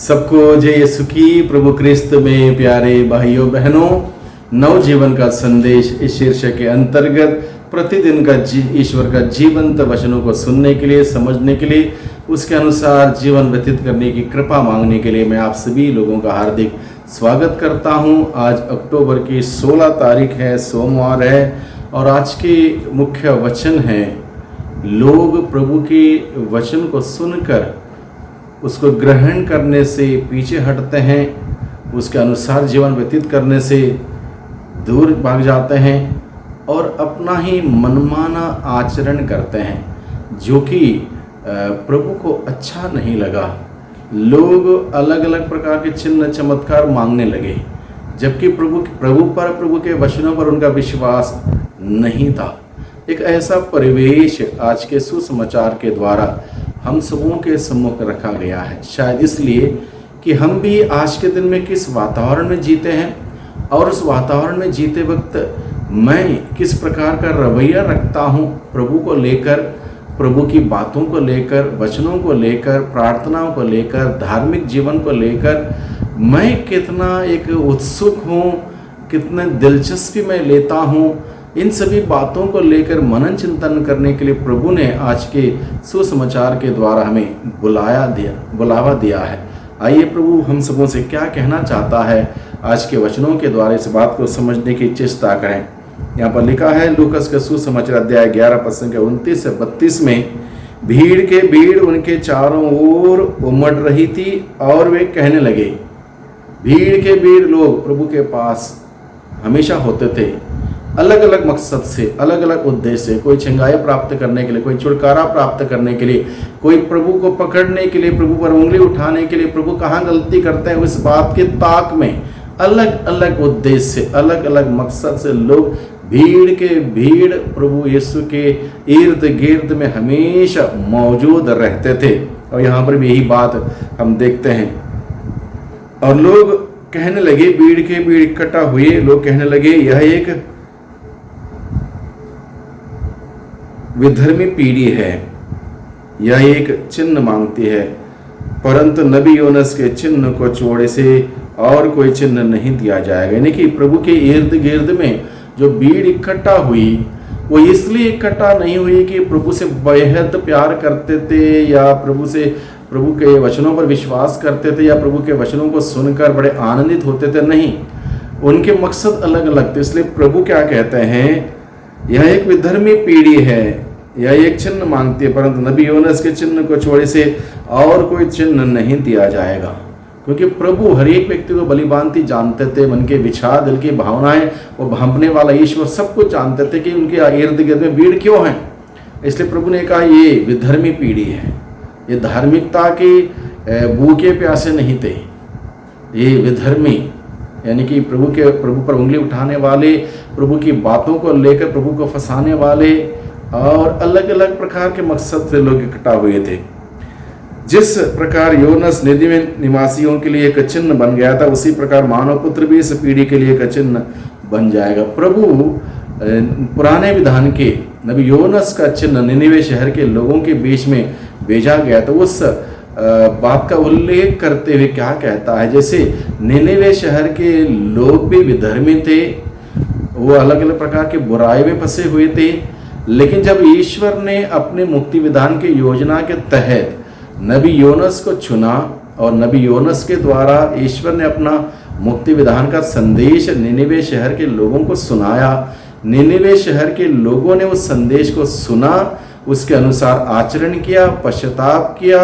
सबको जय यीशु की। प्रभु क्रिस्त में प्यारे भाइयों बहनों, नवजीवन का संदेश इस शीर्षक के अंतर्गत प्रतिदिन का ईश्वर का जीवंत वचनों को सुनने के लिए, समझने के लिए, उसके अनुसार जीवन व्यतीत करने की कृपा मांगने के लिए मैं आप सभी लोगों का हार्दिक स्वागत करता हूं। आज अक्टूबर की 16 तारीख है, सोमवार है, और आज के मुख्य वचन है, लोग प्रभु के वचन को सुनकर उसको ग्रहण करने से पीछे हटते हैं, उसके अनुसार जीवन व्यतीत करने से दूर भाग जाते हैं और अपना ही मनमाना आचरण करते हैं, जो कि प्रभु को अच्छा नहीं लगा। लोग अलग अलग प्रकार के चिन्ह चमत्कार मांगने लगे, जबकि प्रभु के वचनों पर उनका विश्वास नहीं था। एक ऐसा परिवेश आज के सुसमाचार के द्वारा हम सबों के सम्मुख रखा गया है, शायद इसलिए कि हम भी आज के दिन में किस वातावरण में जीते हैं और उस वातावरण में जीते वक्त मैं किस प्रकार का रवैया रखता हूँ प्रभु को लेकर, प्रभु की बातों को लेकर, वचनों को लेकर, प्रार्थनाओं को लेकर, धार्मिक जीवन को लेकर मैं कितना एक उत्सुक हूँ, कितने दिलचस्पी मैं लेता हूँ। इन सभी बातों को लेकर मनन चिंतन करने के लिए प्रभु ने आज के सुसमाचार के द्वारा हमें बुलावा दिया है। आइए प्रभु हम सबों से क्या कहना चाहता है आज के वचनों के द्वारा इस बात को समझने की चेष्टा करें। यहाँ पर लिखा है लूकस के सुसमाचार अध्याय 11 पद 29 से 32 में, भीड़ उनके चारों ओर उमड़ रही थी और वे कहने लगे। भीड़ लोग प्रभु के पास हमेशा होते थे, अलग अलग मकसद से, अलग अलग उद्देश्य से। कोई छंगाई प्राप्त करने के लिए, कोई छुटकारा प्राप्त करने के लिए, कोई प्रभु को पकड़ने के लिए, प्रभु पर उंगली उठाने के लिए, प्रभु कहाँ गलती करते हैं इस बात के ताक में अलग अलग उद्देश्य से, अलग अलग मकसद से लोग भीड़ प्रभु यीशु के इर्द गिर्द में हमेशा मौजूद रहते थे। और यहाँ पर भी यही बात हम देखते हैं। और लोग कहने लगे, भीड़ इकट्ठा हुए, लोग कहने लगे यह एक विधर्मी पीढ़ी है, यह एक चिन्ह मांगती है, परंतु नबी योनस के चिन्ह को छोड़े से और कोई चिन्ह नहीं दिया जाएगा। यानी कि प्रभु के इर्द गिर्द में जो भीड़ इकट्ठा हुई, वो इसलिए इकट्ठा नहीं हुई कि प्रभु से बेहद प्यार करते थे या प्रभु के वचनों पर विश्वास करते थे या प्रभु के वचनों को सुनकर बड़े आनंदित होते थे। नहीं, उनके मकसद अलग अलग थे। इसलिए प्रभु क्या कहते हैं, यह एक विधर्मी पीढ़ी है, यह एक चिन्ह मांगती है, परंतु नबी योनस के चिन्ह को छोड़े से और कोई चिन्ह नहीं दिया जाएगा। क्योंकि प्रभु हर एक व्यक्ति को भलीभांति जानते थे, मन के विचार, दिल की भावनाएं, वो भांपने वाला ईश्वर सब कुछ जानते थे कि उनके इर्द गिर्द में भीड़ क्यों है। इसलिए प्रभु ने कहा ये विधर्मी पीढ़ी है, ये धार्मिकता के भूखे प्यासे नहीं थे, ये विधर्मी, यानी कि प्रभु पर उंगली उठाने वाले, प्रभु की बातों को लेकर प्रभु को फंसाने वाले और अलग अलग प्रकार के मकसद से लोग इकट्ठा हुए थे। जिस प्रकार योनस निनिवे निवासियों के लिए एक चिन्ह बन गया था, उसी प्रकार मानव पुत्र भी इस पीढ़ी के लिए एक चिन्ह बन जाएगा। प्रभु पुराने विधान के नबी योनस का चिन्ह निनिवे शहर के लोगों के बीच में भेजा गया, तो उस बात का उल्लेख करते हुए क्या कहता है, जैसे निनिवे शहर के लोग भी विधर्मी थे, वो अलग अलग प्रकार के बुराई में फंसे हुए थे, लेकिन जब ईश्वर ने अपने मुक्ति विधान की योजना के तहत नबी योनस को चुना और नबी योनस के द्वारा ईश्वर ने अपना मुक्ति विधान का संदेश निनिवे शहर के लोगों को सुनाया, निनिवे शहर के लोगों ने उस संदेश को सुना, उसके अनुसार आचरण किया, पश्चाताप किया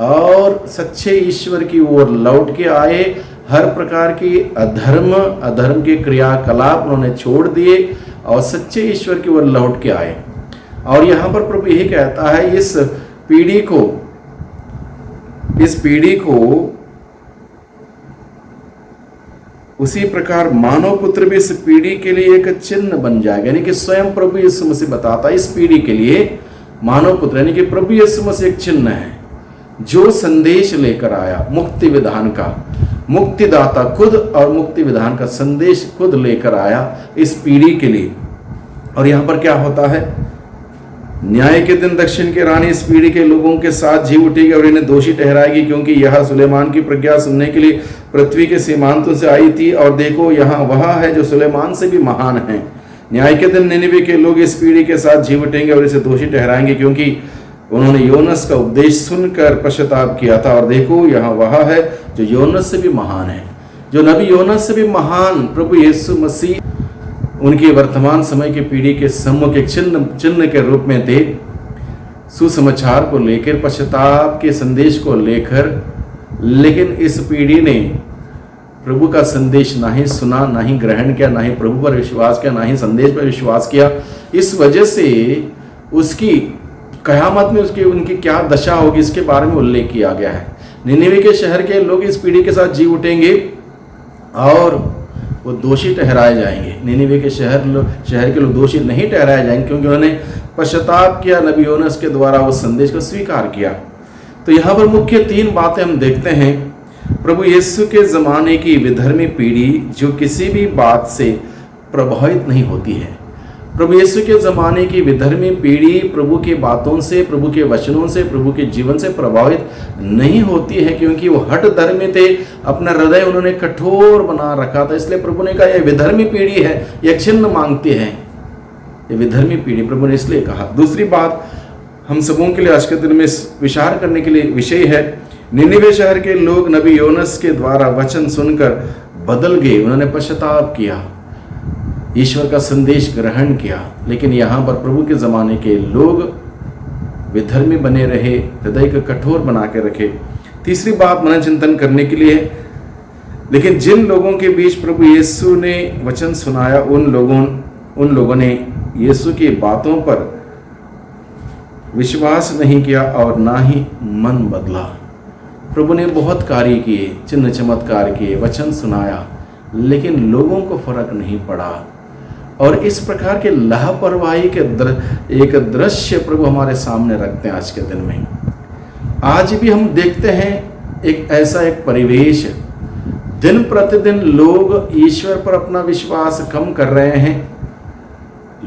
और सच्चे ईश्वर की ओर लौट के आए। हर प्रकार की अधर्म के क्रियाकलाप उन्होंने छोड़ दिए और सच्चे ईश्वर की ओर लौट के आए। और यहाँ पर प्रभु यही कहता है, इस पीढ़ी को उसी प्रकार मानव पुत्र भी इस पीढ़ी के लिए एक चिन्ह बन जाएगा। यानी कि स्वयं प्रभु यीशु मसीह बताता है, इस पीढ़ी के लिए मानव पुत्र यानी कि प्रभु यीशु मसीह एक चिन्ह है, जो संदेश लेकर आया मुक्ति विधान का, मुक्तिदाता खुद और मुक्ति विधान का संदेश खुद लेकर आया इस पीढ़ी के लिए। और यहाँ पर क्या होता है, न्याय के दिन दक्षिण की रानी इस पीढ़ी के लोगों के साथ जी उठेगी और इन्हें दोषी ठहराएगी, क्योंकि यह सुलेमान की प्रज्ञा सुनने के लिए पृथ्वी के सीमांतों से आई थी, और देखो यहाँ वह है जो सुलेमान से भी महान है। न्याय के दिन निनिवे के लोग इस पीढ़ी के साथ जी उठेंगे और इसे दोषी ठहराएंगे, क्योंकि उन्होंने योनस का उपदेश सुनकर पश्चाताप किया था, और देखो यहाँ वह है जो योनस से भी महान है। जो नबी योनस से भी महान प्रभु यीशु मसीह उनके वर्तमान समय की पीढ़ी के सम्मुख एक चिन्ह के रूप में थे, सुसमाचार को लेकर, पश्चाताप के संदेश को लेकर। लेकिन इस पीढ़ी ने प्रभु का संदेश ना ही सुना, ना ही ग्रहण किया, ना ही प्रभु पर विश्वास किया, ना ही संदेश पर विश्वास किया। इस वजह से उसकी कयामत में उनकी क्या दशा होगी इसके बारे में उल्लेख किया गया है। निनिवे के शहर के लोग इस पीढ़ी के साथ जी उठेंगे और वो दोषी ठहराए जाएंगे। निनिवे के शहर के लोग दोषी नहीं ठहराए जाएंगे, क्योंकि उन्होंने पश्चाताप किया, नबी योनस के द्वारा उस संदेश को स्वीकार किया। तो यहाँ पर मुख्य 3 बातें हम देखते हैं। प्रभु यीशु के ज़माने की विधर्मी पीढ़ी जो किसी भी बात से प्रभावित नहीं होती है। प्रभु यीशु के ज़माने की विधर्मी पीढ़ी प्रभु की बातों से, प्रभु के वचनों से, प्रभु के जीवन से प्रभावित नहीं होती है, क्योंकि वो हठ धर्मी थे। अपना हृदय उन्होंने कठोर बना रखा था। इसलिए प्रभु ने कहा यह विधर्मी पीढ़ी है, यह चिन्ह मांगती है, ये विधर्मी पीढ़ी, प्रभु ने इसलिए कहा। दूसरी बात हम सबों के लिए आज के दिन में विचार करने के लिए विषय है, निनिवे शहर के लोग नबी योनस के द्वारा वचन सुनकर बदल गए। उन्होंने पश्चाताप किया, ईश्वर का संदेश ग्रहण किया। लेकिन यहाँ पर प्रभु के ज़माने के लोग विधर्मी बने रहे, हृदय को कठोर बना के रखे। तीसरी बात मन चिंतन करने के लिए, लेकिन जिन लोगों के बीच प्रभु यीशु ने वचन सुनाया, उन लोगों ने यीशु की बातों पर विश्वास नहीं किया और ना ही मन बदला। प्रभु ने बहुत कार्य किए, चिन्ह चमत्कार किए, वचन सुनाया, लेकिन लोगों को फर्क नहीं पड़ा। और इस प्रकार के लापरवाही के एक दृश्य प्रभु हमारे सामने रखते हैं आज के दिन में। आज भी हम देखते हैं एक ऐसा परिवेश, दिन प्रतिदिन लोग ईश्वर पर अपना विश्वास कम कर रहे हैं।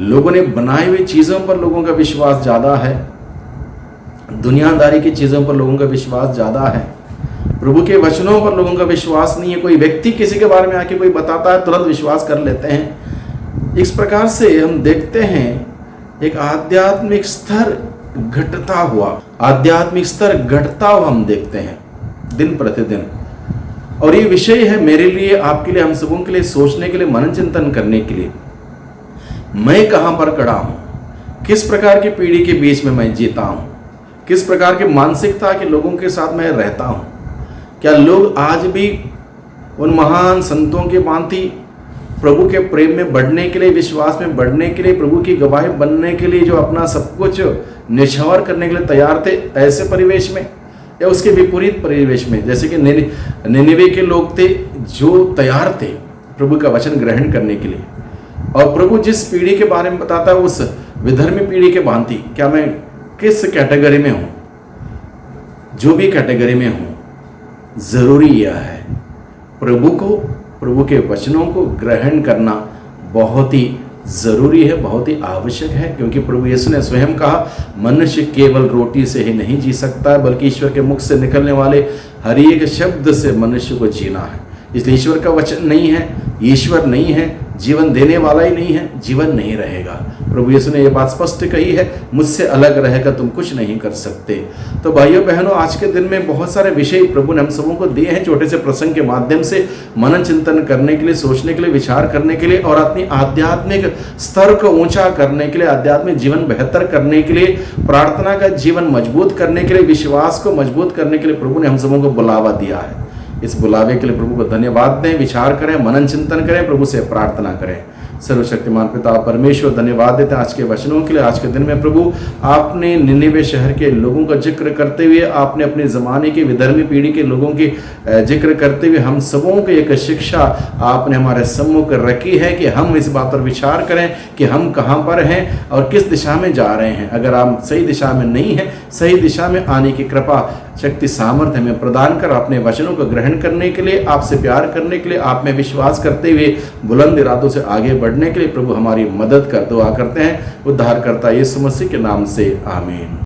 लोगों ने बनाई हुई चीज़ों पर लोगों का विश्वास ज़्यादा है, दुनियादारी की चीज़ों पर लोगों का विश्वास ज़्यादा है, प्रभु के वचनों पर लोगों का विश्वास नहीं है। कोई व्यक्ति किसी के बारे में आके कोई बताता है, तुरंत विश्वास कर लेते हैं। इस प्रकार से हम देखते हैं एक आध्यात्मिक स्तर घटता हुआ हम देखते हैं दिन प्रतिदिन। और ये विषय है मेरे लिए, आपके लिए, हम सबों के लिए सोचने के लिए, मनन चिंतन करने के लिए। मैं कहाँ पर खड़ा हूँ, किस प्रकार की पीढ़ी के बीच में मैं जीता हूँ, किस प्रकार की मानसिकता के लोगों के साथ मैं रहता हूँ। क्या लोग आज भी उन महान संतों के भांति प्रभु के प्रेम में बढ़ने के लिए, विश्वास में बढ़ने के लिए, प्रभु की गवाही बनने के लिए जो अपना सब कुछ निछावर करने के लिए तैयार थे, ऐसे परिवेश में, या उसके विपरीत परिवेश में, जैसे कि निनिवे के लोग थे जो तैयार थे प्रभु का वचन ग्रहण करने के लिए। और प्रभु जिस पीढ़ी के बारे में बताता है उस विधर्मी पीढ़ी के भांति, क्या मैं किस कैटेगरी में हूँ? जो भी कैटेगरी में हूँ, ज़रूरी यह है प्रभु के वचनों को ग्रहण करना बहुत ही ज़रूरी है, बहुत ही आवश्यक है। क्योंकि प्रभु यीशु ने स्वयं कहा, मनुष्य केवल रोटी से ही नहीं जी सकता है, बल्कि ईश्वर के मुख से निकलने वाले हर एक शब्द से मनुष्य को जीना है। इसलिए ईश्वर का वचन नहीं है, ईश्वर नहीं है, जीवन देने वाला ही नहीं है, जीवन नहीं रहेगा। प्रभु यीशु ने यह बात स्पष्ट कही है, मुझसे अलग रहेगा तुम कुछ नहीं कर सकते। तो भाइयों बहनों, आज के दिन में बहुत सारे विषय प्रभु ने हम सबों को दिए हैं, छोटे से प्रसंग के माध्यम से मनन चिंतन करने के लिए, सोचने के लिए, विचार करने के लिए, और अपनी आध्यात्मिक स्तर को ऊंचा करने के लिए, आध्यात्मिक जीवन बेहतर करने के लिए, प्रार्थना का जीवन मजबूत करने के लिए, विश्वास को मजबूत करने के लिए प्रभु ने हम सबों को बुलावा दिया है। इस बुलावे के लिए प्रभु को धन्यवाद दें, विचार करें, मनन चिंतन करें, प्रभु से प्रार्थना करें। सर्वशक्तिमान पिता परमेश्वर, धन्यवाद देते हैं आज के वचनों के लिए। आज के दिन में प्रभु आपने निनिवे शहर के लोगों का जिक्र करते हुए, आपने अपने ज़माने की विधर्मी पीढ़ी के लोगों की जिक्र करते हुए हम सबों को एक शिक्षा आपने हमारे सम्मुख रखी है कि हम इस बात पर विचार करें कि हम कहाँ पर हैं और किस दिशा में जा रहे हैं। अगर आप सही दिशा में नहीं हैं, सही दिशा में आने की कृपा, शक्ति, सामर्थ्य हमें प्रदान कर, अपने वचनों को ग्रहण करने के लिए, आपसे प्यार करने के लिए, आप में विश्वास करते हुए बुलंद इरादों से आगे बढ़ने के लिए प्रभु हमारी मदद कर। दुआ करते हैं उद्धारकर्ता यीशु मसीह के नाम से, आमीन।